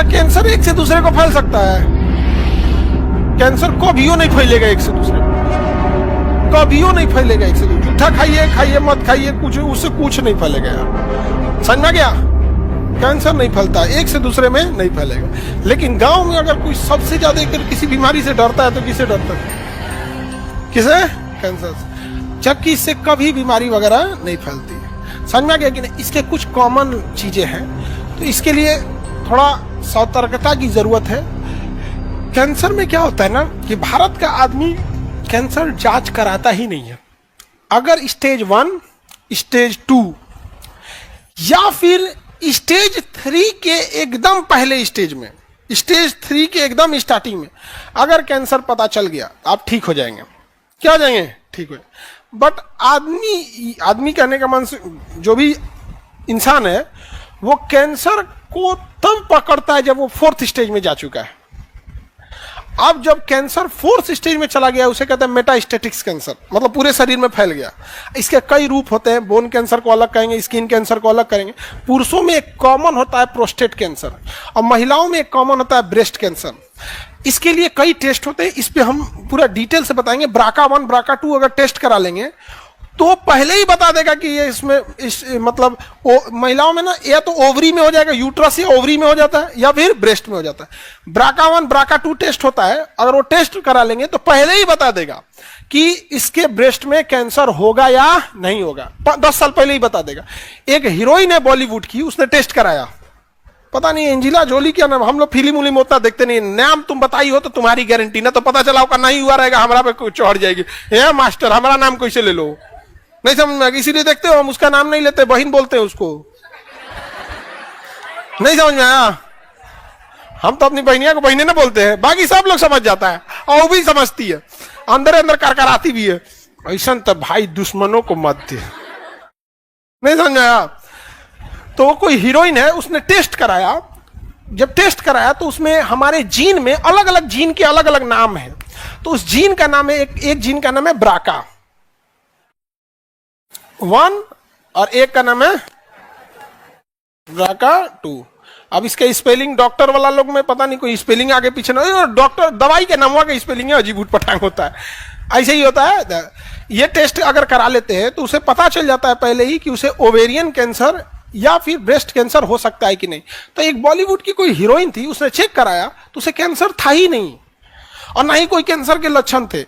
अच्छा, कैंसर एक से दूसरे को फैल सकता है? कैंसर कभी नहीं फैलेगा एक से दूसरे को, कभी नहीं फैलेगा एक से दूसरे। जूठा खाइए खाइए मत खाइए, कुछ उससे कुछ नहीं फैलेगा यार, समझ में गया? कैंसर नहीं फैलता, एक से दूसरे में नहीं फैलेगा। लेकिन गांव में अगर कोई सबसे ज्यादा किसी बीमारी से डरता है तो किसे डरता है? किसे? कैंसर से। जबकि इससे कभी बीमारी वगैरह नहीं फैलती है। समझ में गया कि नहीं? इसके कुछ कॉमन चीजें हैं, तो इसके लिए थोड़ा सतर्कता की जरूरत है। कैंसर में क्या होता है ना कि भारत का आदमी कैंसर जांच कराता ही नहीं है। अगर स्टेज 1, स्टेज 2 या फिर स्टेज 3 के एकदम पहले स्टेज में, स्टेज 3 के एकदम स्टार्टिंग में अगर कैंसर पता चल गया, आप ठीक हो जाएंगे। क्या हो जाएंगे? ठीक हो। बट आदमी कहने का मन से, जो भी इंसान है वो कैंसर को तब पकड़ता है जब वो 4th स्टेज में जा चुका है। अब जब कैंसर 4th स्टेज में चला गया उसे कहते हैं मेटास्टेटिक कैंसर, मतलब पूरे शरीर में फैल गया। इसके कई रूप होते हैं, बोन कैंसर को अलग कहेंगे, स्किन कैंसर को अलग करेंगे। पुरुषों में एक कॉमन होता है प्रोस्टेट कैंसर, और महिलाओं में एक कॉमन होता है ब्रेस्ट कैंसर। इसके लिए कई टेस्ट होते हैं, इस पे हम पूरा डिटेल से बताएंगे। BRCA1 BRCA2 अगर टेस्ट करा लेंगे तो पहले ही बता देगा कि ये मतलब महिलाओं में ना या तो ओवरी में हो जाएगा, यूट्रस या ओवरी में हो जाता है, या फिर ब्रेस्ट में हो जाता है। BRCA1 BRCA2 टेस्ट होता है, अगर वो टेस्ट करा लेंगे तो पहले ही बता देगा कि इसके ब्रेस्ट में कैंसर होगा या नहीं होगा। 10 साल पहले ही बता देगा। एक हीरोइन है बॉलीवुड की, उसने टेस्ट कराया, पता नहीं एंजिला जोली क्या नाम, हम लोग फिल्म उलिम उतना देखते नहीं, नाम तुम बताई हो तो तुम्हारी गारंटी ना, तो पता चला होगा नहीं हुआ रहेगा, हमारा पे चढ़ जाएगी, ये मास्टर हमारा नाम कैसे ले लो, नहीं समझ में, इसीलिए देखते हो हम उसका नाम नहीं लेते, बहन बोलते हैं उसको। नहीं समझ में आया? हम तो अपनी बहनिया को बहने ना बोलते हैं, बाकी सब लोग समझ जाता है, और वो भी समझती है, अंदर अंदर करकराती भी है। ऐसा तो भाई दुश्मनों को मत दे। नहीं समझ में आया? तो कोई हीरोइन है, उसने टेस्ट कराया। जब टेस्ट कराया तो उसमें हमारे जीन में अलग अलग जीन के अलग अलग नाम है। तो उस जीन का नाम है, एक जीन का नाम है BRCA1 और एक का नाम है BRCA2। अब इसका स्पेलिंग डॉक्टर वाला लोग में पता नहीं, कोई स्पेलिंग आगे पीछे ना, डॉक्टर दवाई के नाम का स्पेलिंग है, अजीब उटपटांग होता है। ऐसे ही होता है। ये टेस्ट अगर करा लेते हैं तो उसे पता चल जाता है पहले ही कि उसे ओवेरियन कैंसर या फिर ब्रेस्ट कैंसर हो सकता है कि नहीं। तो एक बॉलीवुड की कोई हीरोइन थी, उसने चेक कराया तो उसे कैंसर था ही नहीं, और ना ही कोई कैंसर के लक्षण थे।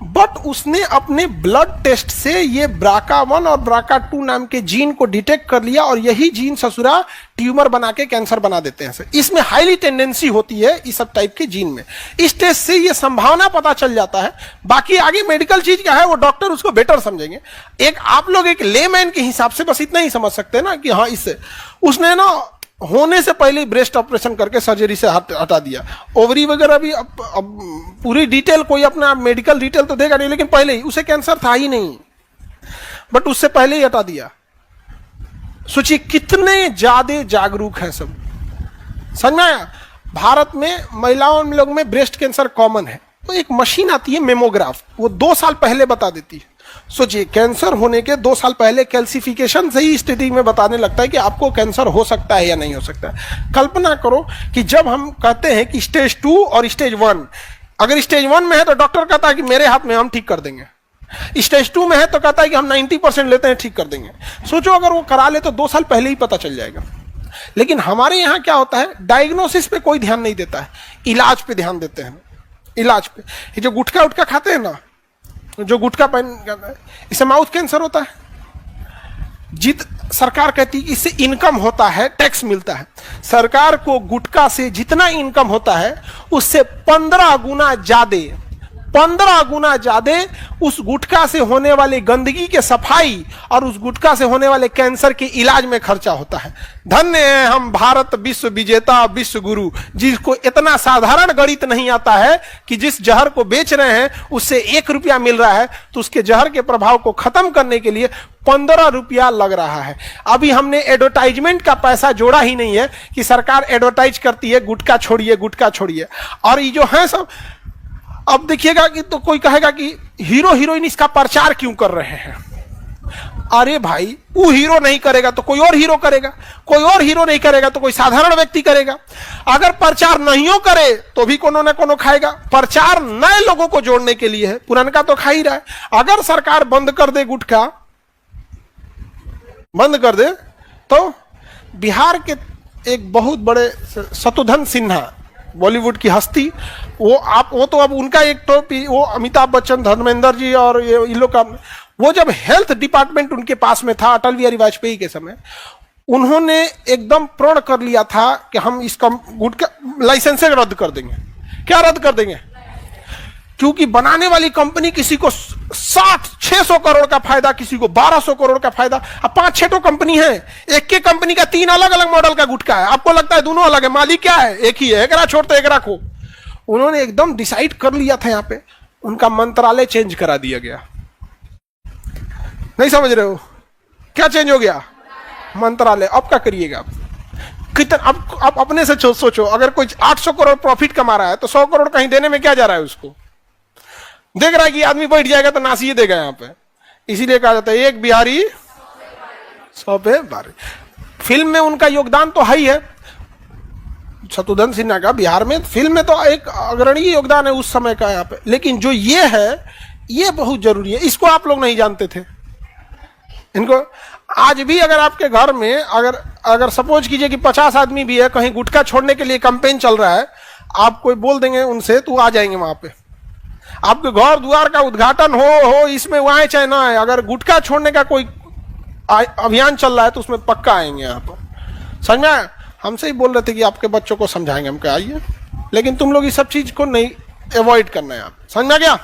बट उसने अपने ब्लड टेस्ट से ये BRCA1 और BRCA2 नाम के जीन को डिटेक्ट कर लिया, और यही जीन ससुरा ट्यूमर बना के कैंसर बना देते हैं। इसमें हाईली टेंडेंसी होती है इस सब टाइप के जीन में। इस टेस्ट से ये संभावना पता चल जाता है। बाकी आगे मेडिकल चीज क्या है वो डॉक्टर उसको बेटर समझेंगे। एक आप लोग एक लेमैन के हिसाब से बस इतना ही समझ सकते हैं ना कि हाँ, इससे उसने ना होने से पहले ही ब्रेस्ट ऑपरेशन करके सर्जरी से हटा दिया। ओवरी वगैरह भी अब पूरी डिटेल कोई अपना मेडिकल डिटेल तो देगा नहीं, लेकिन पहले ही उसे कैंसर था ही नहीं, बट उससे पहले ही हटा दिया। सोचिए कितने ज्यादा जागरूक है सब। समझ में आया? भारत में महिलाओं लोग में ब्रेस्ट कैंसर कॉमन है, तो एक मशीन आती है मेमोग्राफ, वो 2 साल पहले बता देती है। सोचिए कैंसर होने के 2 साल पहले कैल्सिफिकेशन से ही स्थिति में बताने लगता है कि आपको कैंसर हो सकता है या नहीं हो सकता है। कल्पना करो कि जब हम कहते हैं कि स्टेज 2 और स्टेज 1, अगर स्टेज 1 में है तो डॉक्टर कहता है कि मेरे हाथ में, हम ठीक कर देंगे। स्टेज 2 में है तो कहता है कि हम 90% लेते हैं, ठीक कर देंगे। सोचो अगर वो करा ले तो 2 साल पहले ही पता चल जाएगा। लेकिन हमारे यहाँ क्या होता है, डायग्नोसिस पे कोई ध्यान नहीं देता है, इलाज पे ध्यान देते हैं। इलाज पे ये जो गुटखा उटखा खाते हैं ना, जो गुटखा पहन, इससे माउथ कैंसर होता है। सरकार कहती है कि इससे इनकम होता है, टैक्स मिलता है। सरकार को गुटखा से जितना इनकम होता है उससे 15 गुना ज्यादा, 15 गुना ज्यादा उस गुटखा से होने वाली गंदगी के सफाई और उस गुटखा से होने वाले कैंसर के इलाज में खर्चा होता है। धन्य है हम भारत विश्व विजेता विश्व गुरु, जिसको इतना साधारण गणित नहीं आता है कि जिस जहर को बेच रहे हैं उससे 1 रुपया मिल रहा है, तो उसके जहर के प्रभाव को खत्म करने के लिए 15 रुपया लग रहा है। अभी हमने एडवर्टाइजमेंट का पैसा जोड़ा ही नहीं है कि सरकार एडवर्टाइज करती है गुटखा छोड़िए, गुटखा छोड़िए। और ये जो है सब, अब देखिएगा कि तो कोई कहेगा कि हीरो हीरोइन इसका प्रचार क्यों कर रहे हैं। अरे भाई, वो हीरो नहीं करेगा तो कोई और हीरो करेगा, कोई और हीरो नहीं करेगा तो कोई साधारण व्यक्ति करेगा। अगर प्रचार नहीं करे तो भी कोनो ना कोनो खाएगा। प्रचार नए लोगों को जोड़ने के लिए है, पुरानका तो खा ही रहा है। अगर सरकार बंद कर दे, गुटखा बंद कर दे, तो बिहार के एक बहुत बड़े शत्रुघ्न सिन्हा, बॉलीवुड की हस्ती, वो तो अब उनका एक तो वो अमिताभ बच्चन, धर्मेंद्र जी और ये इन लोग का, वो जब हेल्थ डिपार्टमेंट उनके पास में था अटल बिहारी वाजपेयी के समय, उन्होंने एकदम प्रण कर लिया था कि हम इसका गुटखा लाइसेंस रद्द कर देंगे। क्या रद्द कर देंगे? क्योंकि बनाने वाली कंपनी किसी को 600 करोड़ का फायदा, किसी को 1200 करोड़ का फायदा। अब 5-6 तो कंपनी है, एक के कंपनी का 3 अलग अलग मॉडल का गुटखा है। आपको लगता है दोनों अलग है, मालिक क्या है? एक ही है, एक छोड़ तो एक रखो। उन्होंने एकदम डिसाइड कर लिया था। यहाँ पे उनका मंत्रालय चेंज करा दिया गया। नहीं समझ रहे हो? क्या चेंज हो गया? मंत्रालय। अब क्या करिएगा आप? कितना अब अपने से सोचो, अगर कोई 800 करोड़ प्रॉफिट कमा रहा है तो 100 करोड़ कहीं देने में क्या जा रहा है? उसको देख रहा है कि आदमी बैठ जाएगा तो नासिए देगा यहाँ पे। इसीलिए कहा जाता है एक बिहारी 100 पे भारी। फिल्म में उनका योगदान तो है ही है, शत्रुघ्न सिन्हा का बिहार में फिल्म में तो एक अग्रणी योगदान है उस समय का यहाँ पे। लेकिन जो ये है, ये बहुत जरूरी है। इसको आप लोग नहीं जानते थे। इनको आज भी अगर आपके घर में अगर सपोज कीजिए कि 50 आदमी भी है, कहीं गुटखा छोड़ने के लिए कैंपेन चल रहा है, आप कोई बोल देंगे उनसे तो आ जाएंगे वहां पे। आपके घर द्वार का उद्घाटन हो इसमें वो आए चाहे ना आए, अगर गुटखा छोड़ने का कोई अभियान चल रहा है तो उसमें पक्का आएंगे यहाँ पर। समझ में? हमसे ही बोल रहे थे कि आपके बच्चों को समझाएंगे, हम कहा आइए, लेकिन तुम लोग इस सब चीज को नहीं अवॉइड करना है। आप समझ में आ गया?